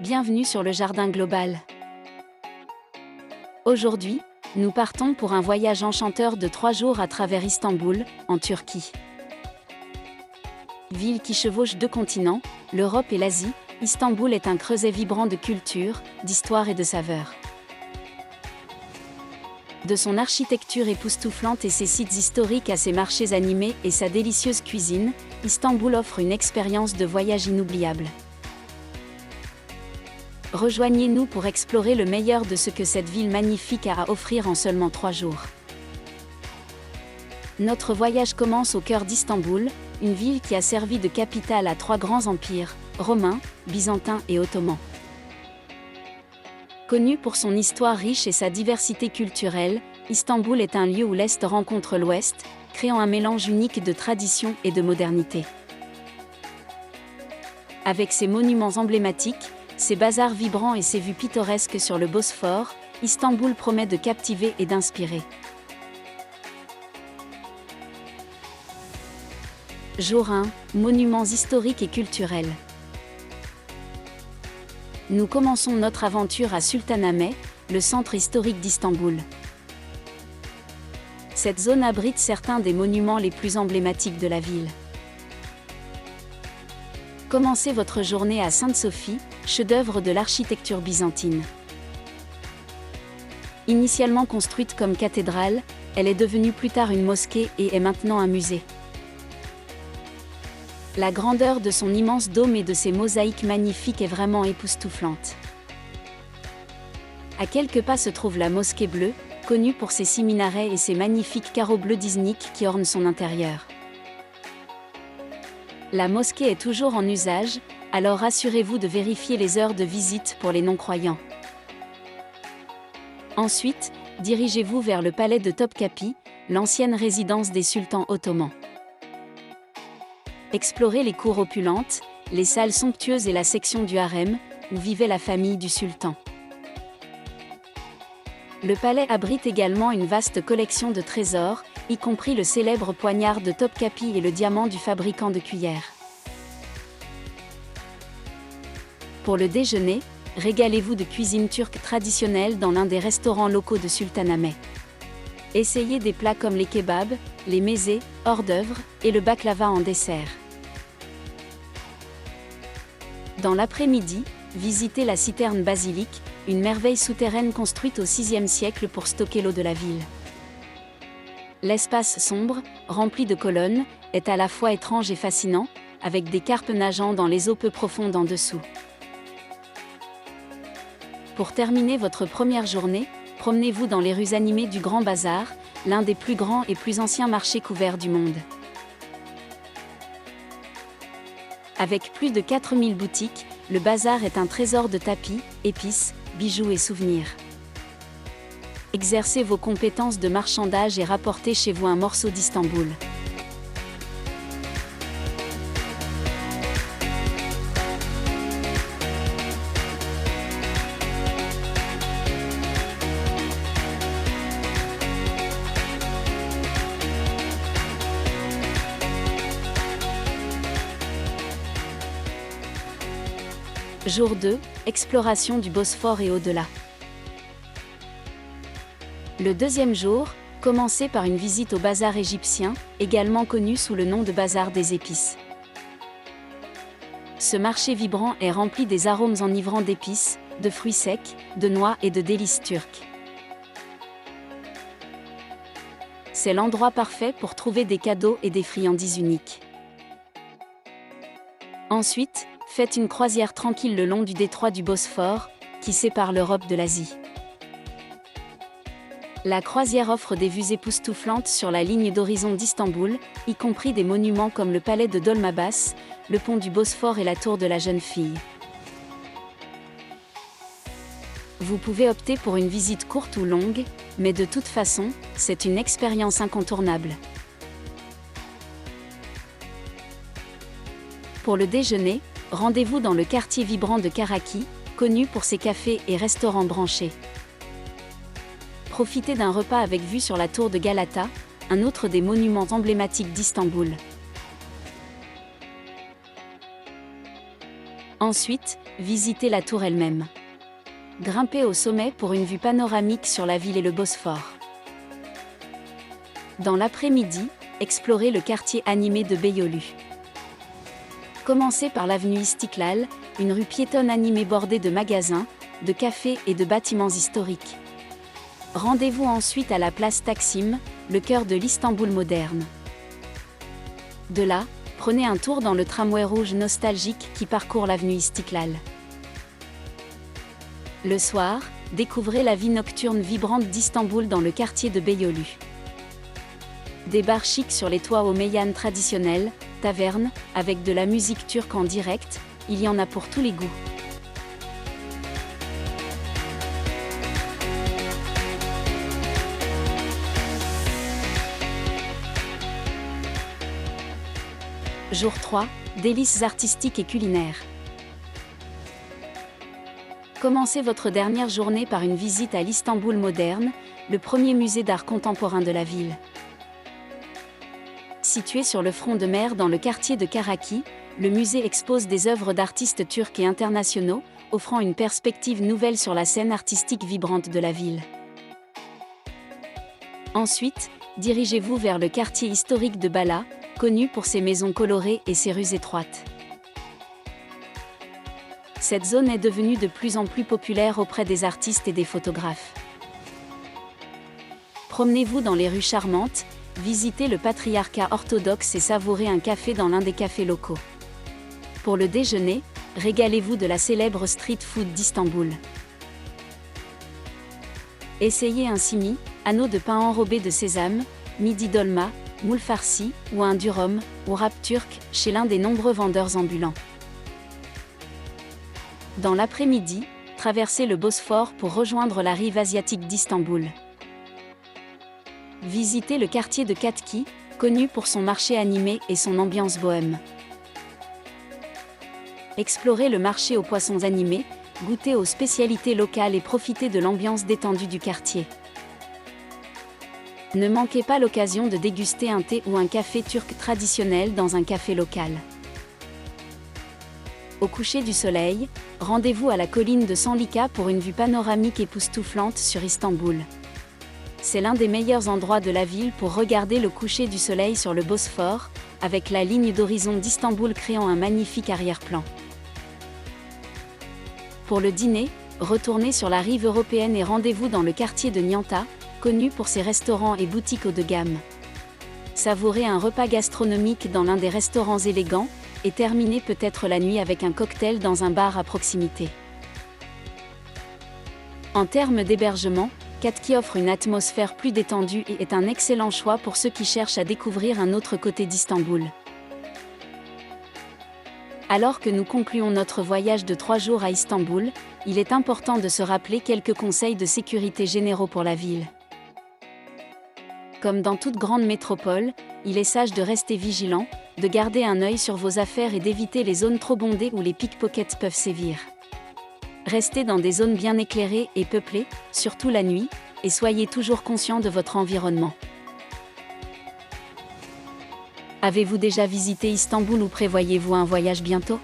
Bienvenue sur le Jardin Global. Aujourd'hui, nous partons pour un voyage enchanteur de 3 jours à travers Istanbul, en Turquie. Ville qui chevauche 2 continents, l'Europe et l'Asie, Istanbul est un creuset vibrant de culture, d'histoire et de saveurs. De son architecture époustouflante et ses sites historiques à ses marchés animés et sa délicieuse cuisine, Istanbul offre une expérience de voyage inoubliable. Rejoignez-nous pour explorer le meilleur de ce que cette ville magnifique a à offrir en seulement 3 jours. Notre voyage commence au cœur d'Istanbul, une ville qui a servi de capitale à 3 grands empires, romains, byzantins et ottomans. Connue pour son histoire riche et sa diversité culturelle, Istanbul est un lieu où l'Est rencontre l'Ouest, créant un mélange unique de tradition et de modernité. Avec ses monuments emblématiques, ses bazars vibrants et ses vues pittoresques sur le Bosphore, Istanbul promet de captiver et d'inspirer. Jour 1, monuments historiques et culturels. Nous commençons notre aventure à Sultanahmet, le centre historique d'Istanbul. Cette zone abrite certains des monuments les plus emblématiques de la ville. Commencez votre journée à Sainte-Sophie, chef-d'œuvre de l'architecture byzantine. Initialement construite comme cathédrale, elle est devenue plus tard une mosquée et est maintenant un musée. La grandeur de son immense dôme et de ses mosaïques magnifiques est vraiment époustouflante. À quelques pas se trouve la mosquée bleue, connue pour ses 6 minarets et ses magnifiques carreaux bleus d'Iznik qui ornent son intérieur. La mosquée est toujours en usage, alors assurez-vous de vérifier les heures de visite pour les non-croyants. Ensuite, dirigez-vous vers le palais de Topkapi, l'ancienne résidence des sultans ottomans. Explorez les cours opulentes, les salles somptueuses et la section du harem, où vivait la famille du sultan. Le palais abrite également une vaste collection de trésors, y compris le célèbre poignard de Topkapi et le diamant du fabricant de cuillères. Pour le déjeuner, régalez-vous de cuisine turque traditionnelle dans l'un des restaurants locaux de Sultanahmet. Essayez des plats comme les kebabs, les mezes, hors d'œuvre, et le baklava en dessert. Dans l'après-midi, visitez la citerne basilique, une merveille souterraine construite au VIe siècle pour stocker l'eau de la ville. L'espace sombre, rempli de colonnes, est à la fois étrange et fascinant, avec des carpes nageant dans les eaux peu profondes en dessous. Pour terminer votre première journée, promenez-vous dans les rues animées du Grand Bazar, l'un des plus grands et plus anciens marchés couverts du monde. Avec plus de 4000 boutiques, le bazar est un trésor de tapis, épices, bijoux et souvenirs. Exercez vos compétences de marchandage et rapportez chez vous un morceau d'Istanbul. Jour 2, exploration du Bosphore et au-delà. Le deuxième jour, commencez par une visite au bazar égyptien, également connu sous le nom de bazar des épices. Ce marché vibrant est rempli des arômes enivrants d'épices, de fruits secs, de noix et de délices turques. C'est l'endroit parfait pour trouver des cadeaux et des friandises uniques. Ensuite, faites une croisière tranquille le long du détroit du Bosphore, qui sépare l'Europe de l'Asie. La croisière offre des vues époustouflantes sur la ligne d'horizon d'Istanbul, y compris des monuments comme le palais de Dolmabahçe, le pont du Bosphore et la tour de la jeune fille. Vous pouvez opter pour une visite courte ou longue, mais de toute façon, c'est une expérience incontournable. Pour le déjeuner, rendez-vous dans le quartier vibrant de Karaki, connu pour ses cafés et restaurants branchés. Profitez d'un repas avec vue sur la tour de Galata, un autre des monuments emblématiques d'Istanbul. Ensuite, visitez la tour elle-même. Grimpez au sommet pour une vue panoramique sur la ville et le Bosphore. Dans l'après-midi, explorez le quartier animé de Beyoğlu. Commencez par l'avenue Istiklal, une rue piétonne animée bordée de magasins, de cafés et de bâtiments historiques. Rendez-vous ensuite à la place Taksim, le cœur de l'Istanbul moderne. De là, prenez un tour dans le tramway rouge nostalgique qui parcourt l'avenue Istiklal. Le soir, découvrez la vie nocturne vibrante d'Istanbul dans le quartier de Beyoğlu. Des bars chics sur les toits aux meyans traditionnels, tavernes, avec de la musique turque en direct, il y en a pour tous les goûts. Jour 3, délices artistiques et culinaires. Commencez votre dernière journée par une visite à l'Istanbul moderne, le premier musée d'art contemporain de la ville. Situé sur le front de mer dans le quartier de Karaki, le musée expose des œuvres d'artistes turcs et internationaux, offrant une perspective nouvelle sur la scène artistique vibrante de la ville. Ensuite, dirigez-vous vers le quartier historique de Bala, connu pour ses maisons colorées et ses rues étroites. Cette zone est devenue de plus en plus populaire auprès des artistes et des photographes. Promenez-vous dans les rues charmantes, visitez le patriarcat orthodoxe et savourez un café dans l'un des cafés locaux. Pour le déjeuner, régalez-vous de la célèbre street food d'Istanbul. Essayez un simi, anneau de pain enrobé de sésame, midi dolma, moule farci, ou un durum, ou wrap turc, chez l'un des nombreux vendeurs ambulants. Dans l'après-midi, traversez le Bosphore pour rejoindre la rive asiatique d'Istanbul. Visitez le quartier de Katki, connu pour son marché animé et son ambiance bohème. Explorez le marché aux poissons animés, goûtez aux spécialités locales et profitez de l'ambiance détendue du quartier. Ne manquez pas l'occasion de déguster un thé ou un café turc traditionnel dans un café local. Au coucher du soleil, rendez-vous à la colline de Sanlika pour une vue panoramique époustouflante sur Istanbul. C'est l'un des meilleurs endroits de la ville pour regarder le coucher du soleil sur le Bosphore, avec la ligne d'horizon d'Istanbul créant un magnifique arrière-plan. Pour le dîner, retournez sur la rive européenne et rendez-vous dans le quartier de Nianta, connu pour ses restaurants et boutiques haut de gamme. Savourez un repas gastronomique dans l'un des restaurants élégants, et terminez peut-être la nuit avec un cocktail dans un bar à proximité. En termes d'hébergement, Katki offre une atmosphère plus détendue et est un excellent choix pour ceux qui cherchent à découvrir un autre côté d'Istanbul. Alors que nous concluons notre voyage de 3 jours à Istanbul, il est important de se rappeler quelques conseils de sécurité généraux pour la ville. Comme dans toute grande métropole, il est sage de rester vigilant, de garder un œil sur vos affaires et d'éviter les zones trop bondées où les pickpockets peuvent sévir. Restez dans des zones bien éclairées et peuplées, surtout la nuit, et soyez toujours conscient de votre environnement. Avez-vous déjà visité Istanbul ou prévoyez-vous un voyage bientôt ?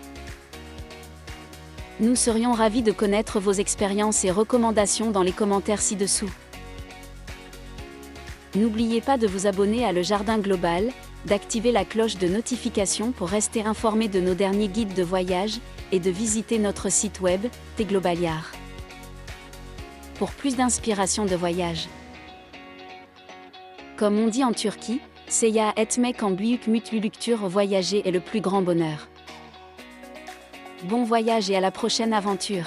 Nous serions ravis de connaître vos expériences et recommandations dans les commentaires ci-dessous. N'oubliez pas de vous abonner à Le Jardin Global, d'activer la cloche de notification pour rester informé de nos derniers guides de voyage, et de visiter notre site web, Tglobaliar. Pour plus d'inspiration de voyage. Comme on dit en Turquie, Seya etmek en büyük mutluluktur, voyager est le plus grand bonheur. Bon voyage et à la prochaine aventure.